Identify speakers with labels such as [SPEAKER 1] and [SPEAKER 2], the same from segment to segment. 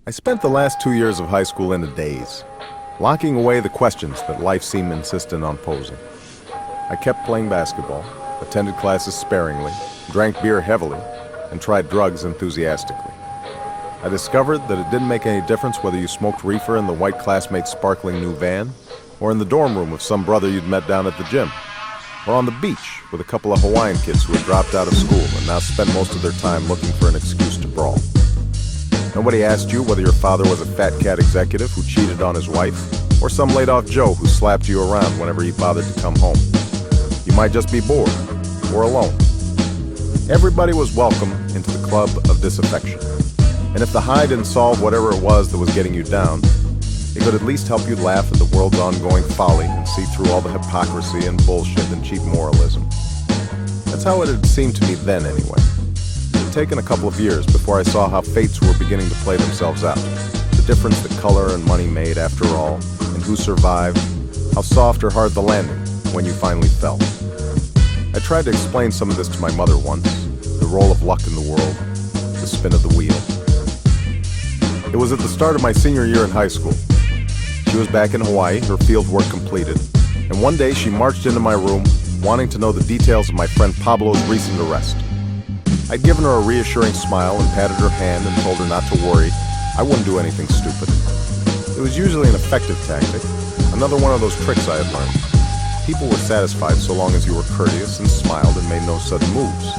[SPEAKER 1] I spent the last 2 years of high school in a daze, locking away the questions that life seemed insistent on posing. I kept playing basketball, attended classes sparingly, drank beer heavily, and tried drugs enthusiastically. I discovered that it didn't make any difference whether you smoked reefer in the white classmate's sparkling new van, or in the dorm room of some brother you'd met down at the gym, or on the beach with a couple of Hawaiian kids who had dropped out of school and now spent most of their time looking for an excuse to brawl. Nobody asked you whether your father was a fat cat executive who cheated on his wife, or some laid-off Joe who slapped you around whenever he bothered to come home. You might just be bored, or alone. Everybody was welcome into the club of disaffection. And if the high didn't solve whatever it was that was getting you down, it could at least help you laugh at the world's ongoing folly and see through all the hypocrisy and bullshit and cheap moralism. That's how it had seemed to me then, anyway. It had taken a couple of years before I saw how fates were beginning to play themselves out, the difference that color and money made after all, and who survived, how soft or hard the landing when you finally fell. I tried to explain some of this to my mother once, the role of luck in the world, the spin of the wheel. It was at the start of my senior year in high school. She was back in Hawaii, her field work completed, and one day she marched into my room, wanting to know the details of my friend Pablo's recent arrest. I'd given her a reassuring smile and patted her hand and told her not to worry. I wouldn't do anything stupid. It was usually an effective tactic, another one of those tricks I had learned. People were satisfied so long as you were courteous and smiled and made no sudden moves.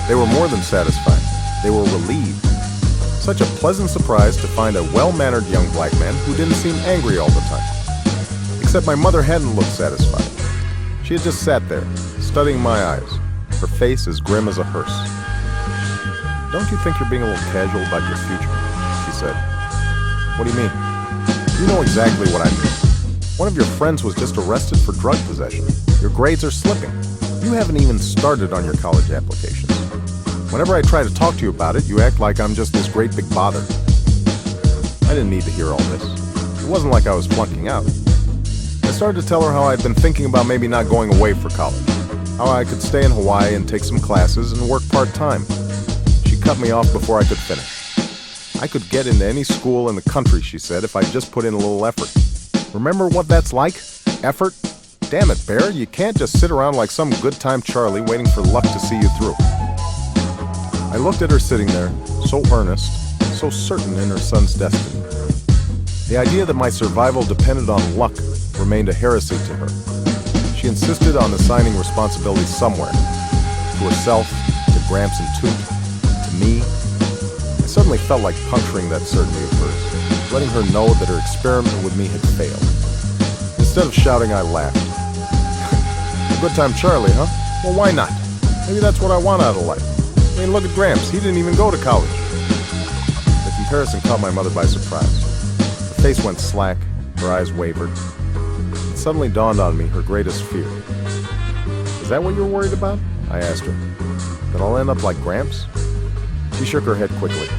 [SPEAKER 1] They were more than satisfied. They were relieved. Such a pleasant surprise to find a well-mannered young black man who didn't seem angry all the time. Except my mother hadn't looked satisfied. She had just sat there, studying my eyes, her face as grim as a hearse. "Don't you think you're being a little casual about your future?" she said. "What do you mean?" "You know exactly what I mean. One of your friends was just arrested for drug possession. Your grades are slipping. You haven't even started on your college applications. Whenever I try to talk to you about it, you act like I'm just this great big bother." I didn't need to hear all this. It wasn't like I was flunking out. I started to tell her how I'd been thinking about maybe not going away for college, how I could stay in Hawaii and take some classes and work part-time. She cut me off before I could finish. "I could get into any school in the country," she said, "if I just put in a little effort. Remember what that's like? Effort? Damn it, Bear, you can't just sit around like some good-time Charlie waiting for luck to see you through." I looked at her sitting there, so earnest, so certain in her son's destiny. The idea that my survival depended on luck remained a heresy to her. She insisted on assigning responsibility somewhere, to herself, to Gramps and Toot, to me. I suddenly felt like puncturing that certainty of hers, letting her know that her experiment with me had failed. Instead of shouting, I laughed. "A good time Charlie, huh? Well, why not? Maybe that's what I want out of life. I mean, look at Gramps. He didn't even go to college." The comparison caught my mother by surprise. Her face went slack, her eyes wavered. It suddenly dawned on me her greatest fear. "Is that what you're worried about?" I asked her. "That I'll end up like Gramps?" She shook her head quickly.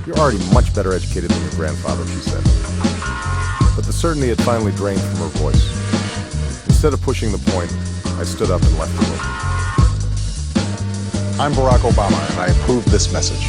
[SPEAKER 1] "You're already much better educated than your grandfather," she said. But the certainty had finally drained from her voice. Instead of pushing the point, I stood up and left the room.
[SPEAKER 2] I'm Barack Obama, and I approve this message.